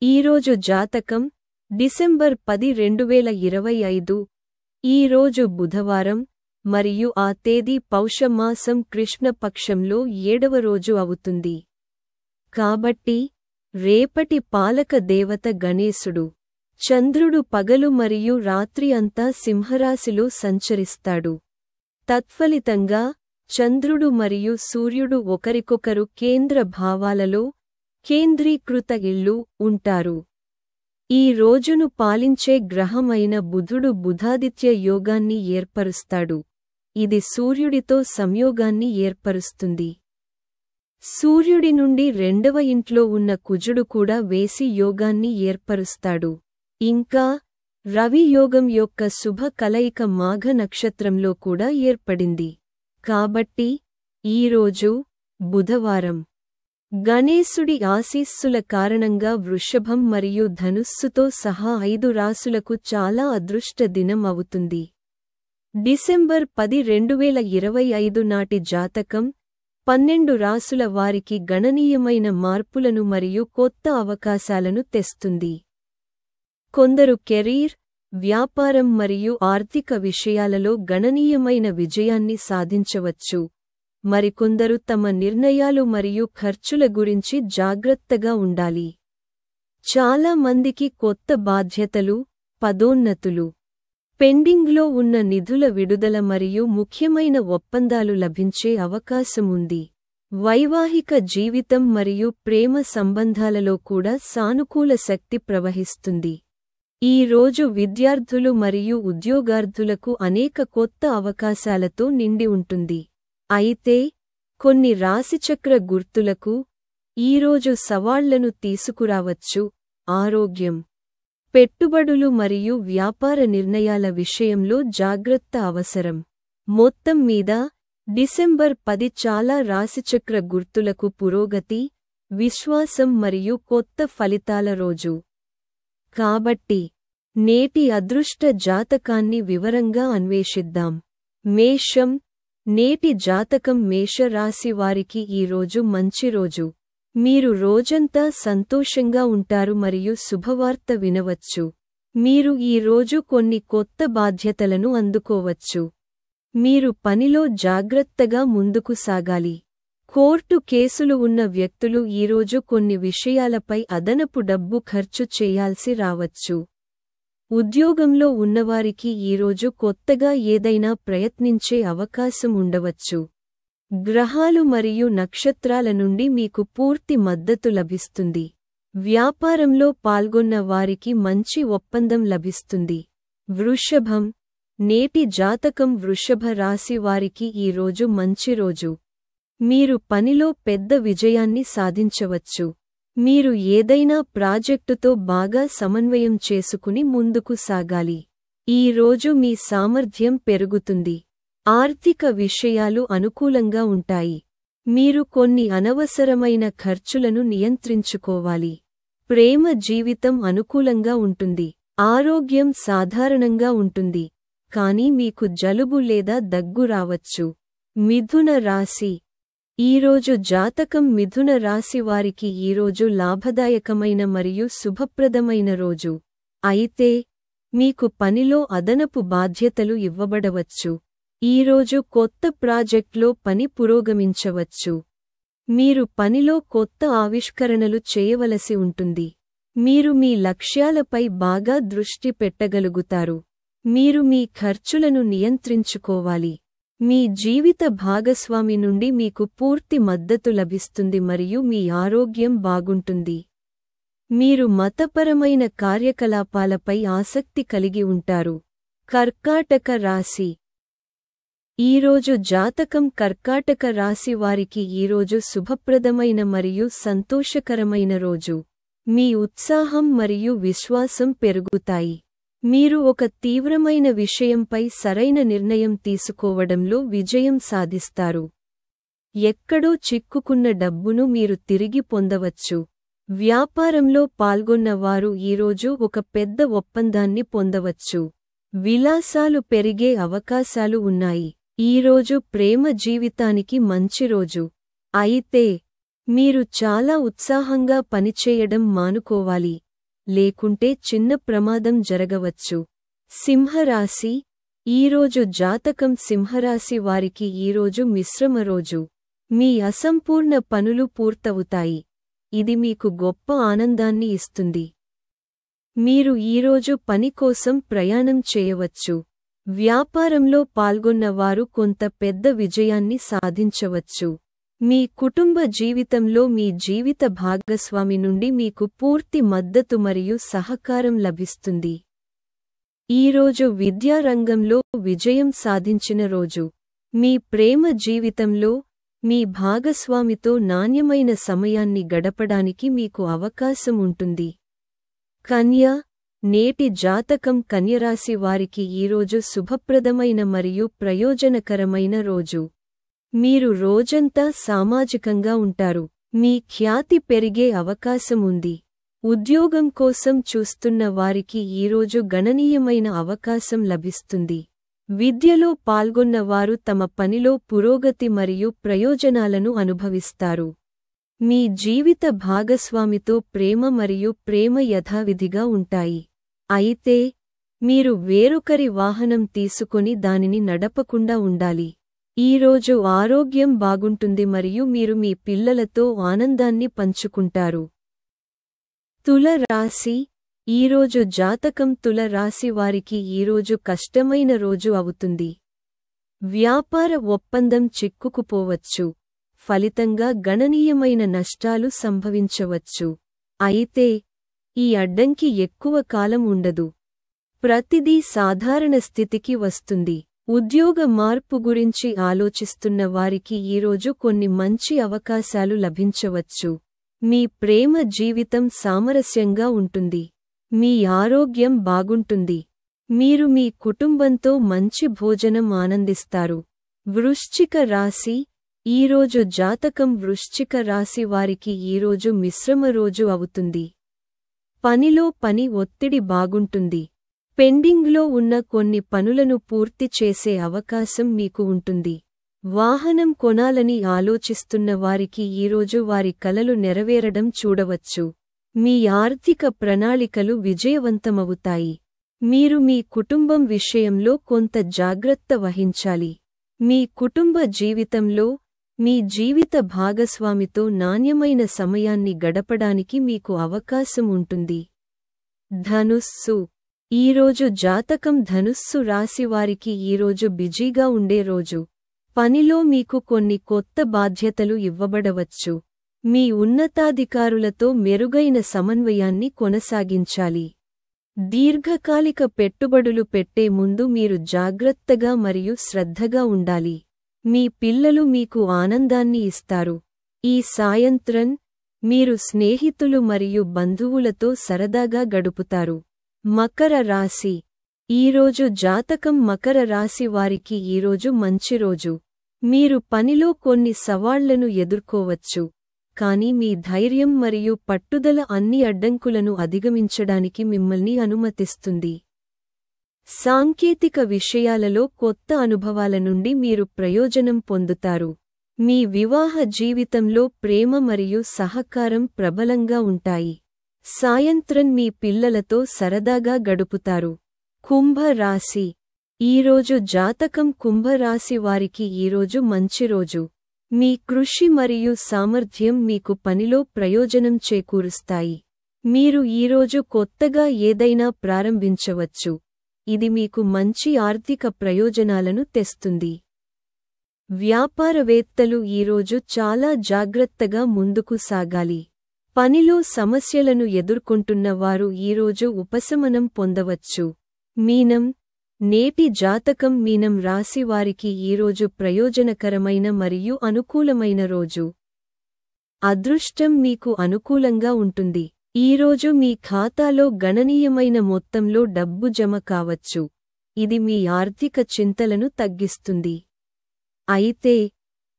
ఈరోజు జాతకం డిసెంబర్ 10, 2025. ఈరోజు బుధవారం మరియు ఆ తేదీ పౌషమాసం కృష్ణపక్షంలో 7వ రోజు అవుతుంది. కాబట్టి రేపటి పాలక దేవత గణేశుడు. చంద్రుడు పగలు మరియు రాత్రి అంతా సింహరాశిలో సంచరిస్తాడు. తత్ఫలితంగా చంద్రుడు మరియు సూర్యుడు ఒకరికొకరు కేంద్ర భావాలలో కేంద్రీకృత ఇళ్ళు ఉంటారు. ఈ రోజును పాలించే గ్రహమైన బుధుడు బుధాదిత్య యోగాన్ని ఏర్పరుస్తాడు. ఇది సూర్యుడితో సంయోగాన్ని ఏర్పరుస్తుంది. సూర్యుడి నుండి 2వ ఇంట్లో ఉన్న కుజుడు కూడా వేసి యోగాన్ని ఏర్పరుస్తాడు. ఇంకా రవి యోగం యొక్క శుభ కలయిక మాఘ నక్షత్రంలో కూడా ఏర్పడింది. కాబట్టి ఈరోజు బుధవారం గణేశుడి ఆశీస్సుల కారణంగా వృషభం మరియు ధనుస్సుతో సహా 5 రాశులకు చాలా అదృష్ట దినం అవుతుంది. డిసెంబర్ 10, 2025 నాటి జాతకం 12 రాశుల వారికి గణనీయమైన మార్పులను మరియు కొత్త అవకాశాలను తెస్తుంది. కొందరు కెరీర్, వ్యాపారం మరియు ఆర్థిక విషయాలలో గణనీయమైన విజయాన్ని సాధించవచ్చు. మరికొందరు తమ నిర్ణయాలు మరియు ఖర్చుల గురించి జాగ్రత్తగా ఉండాలి. చాలా మందికి కొత్త బాధ్యతలు, పదోన్నతులు, పెండింగ్లో ఉన్న నిధుల విడుదల మరియు ముఖ్యమైన ఒప్పందాలు లభించే అవకాశముంది. వైవాహిక జీవితం మరియు ప్రేమ సంబంధాలలో కూడా సానుకూల శక్తి ప్రవహిస్తుంది. ఈ రోజు విద్యార్థులు మరియు ఉద్యోగార్థులకు అనేక కొత్త అవకాశాలతో నిండి ఉంటుంది. అయితే కొన్ని రాశిచక్ర గుర్తులకు ఈరోజు సవాళ్లను తీసుకురావచ్చు. ఆరోగ్యం, పెట్టుబడులు మరియు వ్యాపార నిర్ణయాల విషయంలో జాగ్రత్త అవసరం. మొత్తం మీద డిసెంబర్ 10 చాలా రాశిచక్ర గుర్తులకు పురోగతి, విశ్వాసం మరియు కొత్త ఫలితాల రోజు. కాబట్టి నేటి అదృష్ట జాతకాన్ని వివరంగా అన్వేషిద్దాం. మేషం. నేటి జాతకం మేషరాశి వారికి ఈరోజు మంచి రోజు. మీరు రోజంతా సంతోషంగా ఉంటారు మరియు శుభవార్త వినవచ్చు. మీరు ఈ రోజు కొన్ని కొత్త బాధ్యతలను అందుకోవచ్చు. మీరు పనిలో జాగ్రత్తగా ముందుకు సాగాలి. కోర్టు కేసులు ఉన్న వ్యక్తులు ఈరోజు కొన్ని విషయాలపై అదనపు డబ్బు ఖర్చు చేయాల్సి రావచ్చు. ఉద్యోగంలో ఉన్నవారికి ఈరోజు కొత్తగా ఏదైనా ప్రయత్నించే అవకాశం ఉండవచ్చు. గ్రహాలు మరియు నక్షత్రాల నుండి మీకు పూర్తి మద్దతు లభిస్తుంది. వ్యాపారంలో పాల్గొన్న వారికి మంచి ఒప్పందం లభిస్తుంది. వృషభం. నేటి జాతకం వృషభ రాశి వారికి ఈరోజు మంచి రోజు. మీరు పనిలో పెద్ద విజయాన్ని సాధించవచ్చు. మీరు ఏదైనా ప్రాజెక్టుతో బాగా సమన్వయం చేసుకుని ముందుకు సాగాలి. ఈ రోజు మీ సామర్థ్యం పెరుగుతుంది. ఆర్థిక విషయాలు అనుకూలంగా ఉంటాయి. మీరు కొన్ని అనవసరమైన ఖర్చులను నియంత్రించుకోవాలి. ప్రేమ జీవితం అనుకూలంగా ఉంటుంది. ఆరోగ్యం సాధారణంగా ఉంటుంది. కానీ మీకు జలుబు లేదా దగ్గు రావచ్చు. మిథున రాశి. ఈరోజు జాతకం మిథున రాశి వారికి ఈరోజు లాభదాయకమైన మరియు శుభప్రదమైన రోజు. అయితే మీకు పనిలో అదనపు బాధ్యతలు ఇవ్వబడవచ్చు. ఈరోజు కొత్త ప్రాజెక్ట్లో పని పురోగమించవచ్చు. మీరు పనిలో కొత్త ఆవిష్కరణలు చేయవలసి ఉంటుంది. మీరు మీ లక్ష్యాలపై బాగా దృష్టి పెట్టగలుగుతారు. మీరు మీ ఖర్చులను నియంత్రించుకోవాలి. మీ జీవిత భాగస్వామి నుండి మీకు పూర్తి మద్దతు లభిస్తుంది మరియు మీ ఆరోగ్యం బాగుంటుంది. మీరు మతపరమైన కార్యకలాపాలపై ఆసక్తి కలిగి ఉంటారు. కర్కాటక రాశి. ఈరోజు జాతకం కర్కాటక రాశి వారికి ఈరోజు శుభప్రదమైన మరియు సంతోషకరమైన రోజు. మీ ఉత్సాహం మరియు విశ్వాసం పెరుగుతాయి. మీరు ఒక తీవ్రమైన విషయంపై సరైన నిర్ణయం తీసుకోవడంలో విజయం సాధిస్తారు. ఎక్కడో చిక్కుకున్న డబ్బును మీరు తిరిగి పొందవచ్చు. వ్యాపారంలో పాల్గొన్న వారు ఈరోజు ఒక పెద్ద ఒప్పందాన్ని పొందవచ్చు. విలాసాలు పెరిగే అవకాశాలు ఉన్నాయి. ఈరోజు ప్రేమ జీవితానికి మంచి రోజు. అయితే మీరు చాలా ఉత్సాహంగా పనిచేయడం మానుకోవాలి. లేకుంటే చిన్న ప్రమాదం జరగవచ్చు. సింహరాశి ఈరోజు జాతకం సింహరాశి వారికి ఈరోజు మిశ్రమ రోజు. మీ అసంపూర్ణ పనులు పూర్తవుతాయి. ఇది మీకు గొప్ప ఆనందాన్ని ఇస్తుంది. మీరు ఈరోజు పని కోసం ప్రయాణం చేయవచ్చు. వ్యాపారంలో పాల్గొన్న వారు కొంత పెద్ద విజయాన్ని సాధించవచ్చు. మీ కుటుంబ జీవితంలో మీ జీవిత భాగస్వామి నుండి మీకు పూర్తి మద్దతు మరియు సహకారం లభిస్తుంది. ఈరోజు విద్యారంగంలో విజయం సాధించిన రోజు. మీ ప్రేమ జీవితంలో మీ భాగస్వామితో నాణ్యమైన సమయాన్ని గడపడానికి మీకు అవకాశం ఉంటుంది. కన్య నేటి జాతకం కన్యరాశి వారికి ఈరోజు శుభప్రదమైన మరియు ప్రయోజనకరమైన రోజు. మీరు రోజంతా సామాజికంగా ఉంటారు. మీ ఖ్యాతి పెరిగే అవకాశం ఉంది. ఉద్యోగం కోసం చూస్తున్న వారికి ఈరోజు గణనీయమైన అవకాశం లభిస్తుంది. విద్యలో పాల్గొన్న వారు తమ పనిలో పురోగతి మరియు ప్రయోజనాలను అనుభవిస్తారు. మీ జీవిత భాగస్వామితో ప్రేమ మరియు ప్రేమ యథావిధిగా ఉంటాయి. అయితే మీరు వేరొకరి వాహనం తీసుకొని దానిని నడపకుండా ఉండాలి. ఈరోజు ఆరోగ్యం బాగుంటుంది మరియు మీరు మీ పిల్లలతో ఆనందాన్ని పంచుకుంటారు. తుల రాశి ఈరోజు జాతకం తుల రాశి వారికి ఈరోజు కష్టమైన రోజు అవుతుంది. వ్యాపార ఒప్పందం చిక్కుకుపోవచ్చు. ఫలితంగా గణనీయమైన నష్టాలు సంభవించవచ్చు. అయితే ఈ అడ్డంకి ఎక్కువ కాలం ఉండదు. ప్రతిదీ సాధారణ స్థితికి వస్తుంది. ఉద్యోగ మార్పు గురించి ఆలోచిస్తున్న వారికి ఈరోజు కొన్ని మంచి అవకాశాలు లభించవచ్చు. మీ ప్రేమ జీవితం సామరస్యంగా ఉంటుంది. మీ ఆరోగ్యం బాగుంటుంది. మీరు మీ కుటుంబంతో మంచి భోజనం ఆనందిస్తారు. వృశ్చిక రాశి ఈరోజు జాతకం వృశ్చిక రాశి వారికి ఈరోజు మిశ్రమ రోజు అవుతుంది. పనిలో పని ఒత్తిడి బాగుంటుంది. పెండింగ్లో ఉన్న కొన్ని పనులను పూర్తి చేసే అవకాశం మీకు ఉంటుంది. వాహనం కొనాలని ఆలోచిస్తున్న వారికి ఈరోజు వారి కలలు నెరవేరడం చూడవచ్చు. మీ ఆర్థిక ప్రణాళికలు విజయవంతమవుతాయి. మీరు మీ కుటుంబం విషయంలో కొంత జాగ్రత్త వహించాలి. మీ కుటుంబ జీవితంలో మీ జీవిత భాగస్వామితో నాణ్యమైన సమయాన్ని గడపడానికి మీకు అవకాశం ఉంటుంది. ధనుస్సు ఈరోజు జాతకం ధనుస్సు రాశివారికి ఈరోజు బిజీగా ఉండే రోజు. పనిలో మీకు కొన్ని కొత్త బాధ్యతలు ఇవ్వబడవచ్చు. మీ ఉన్నతాధికారులతో మెరుగైన సమన్వయాన్ని కొనసాగించాలి. దీర్ఘకాలిక పెట్టుబడులు పెట్టే ముందు మీరు జాగ్రత్తగా మరియు శ్రద్ధగా ఉండాలి. మీ పిల్లలు మీకు ఆనందాన్ని ఇస్తారు. ఈ సాయంత్రం మీరు స్నేహితులు మరియు బంధువులతో సరదాగా గడుపుతారు. మకర రాశి ఈరోజు జాతకం మకర రాశి వారికి ఈరోజు మంచి రోజు. మీరు పనిలో కొన్ని సవాళ్లను ఎదుర్కోవచ్చు. కానీ మీ ధైర్యం మరియు పట్టుదల అన్ని అడ్డంకులను అధిగమించడానికి మిమ్మల్ని అనుమతిస్తుంది. సాంకేతిక విషయాలలో కొత్త అనుభవాల నుండి మీరు ప్రయోజనం పొందుతారు. మీ వివాహ జీవితంలో ప్రేమ మరియు సహకారం ప్రబలంగా ఉంటాయి. సాయంత్రం మీ పిల్లలతో సరదాగా గడుపుతారు. కుంభ రాశి ఈరోజు జాతకం కుంభరాశి వారికి ఈరోజు మంచి రోజు. మీ కృషి మరియు సామర్థ్యం మీకు పనిలో ప్రయోజనం చేకూరుస్తాయి. మీరు ఈరోజు కొత్తగా ఏదైనా ప్రారంభించవచ్చు. ఇది మీకు మంచి ఆర్థిక ప్రయోజనాలను తెస్తుంది. వ్యాపారవేత్తలు ఈరోజు చాలా జాగ్రత్తగా ముందుకు సాగాలి. పనిలో సమస్యలను ఎదుర్కొంటున్న వారు ఈరోజు ఉపశమనం పొందవచ్చు. మీనం నేటి జాతకం మీనం రాశి వారికి ఈరోజు ప్రయోజనకరమైన మరియు అనుకూలమైన రోజు. అదృష్టం మీకు అనుకూలంగా ఉంటుంది. ఈరోజు మీ ఖాతాలో గణనీయమైన మొత్తంలో డబ్బు జమ కావచ్చు. ఇది మీ ఆర్థిక చింతలను తగ్గిస్తుంది. అయితే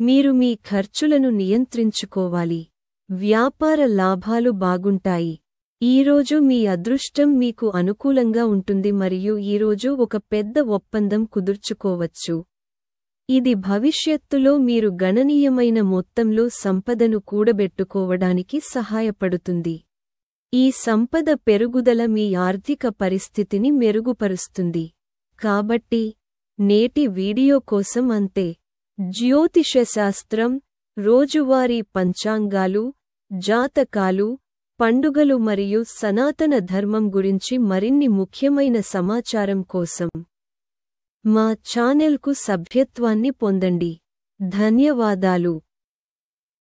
మీరు మీ ఖర్చులను నియంత్రించుకోవాలి. వ్యాపార లాభాలు బాగుంటాయి. ఈరోజు మీ అదృష్టం మీకు అనుకూలంగా ఉంటుంది మరియు ఈరోజు ఒక పెద్ద ఒప్పందం కుదుర్చుకోవచ్చు. ఇది భవిష్యత్తులో మీరు గణనీయమైన మొత్తంలో సంపదను కూడబెట్టుకోవడానికి సహాయపడుతుంది. ఈ సంపద పెరుగుదల మీ ఆర్థిక పరిస్థితిని మెరుగుపరుస్తుంది. కాబట్టి నేటి వీడియో కోసం అంతే. జ్యోతిషశాస్త్రం, రోజువారీ పంచాంగాలు, జాతకాలు, పండుగలు మరియు సనాతన ధర్మం గురించి మరిన్ని ముఖ్యమైన సమాచారం కోసం మా ఛానెల్కు సభ్యత్వాన్ని పొందండి. ధన్యవాదాలు.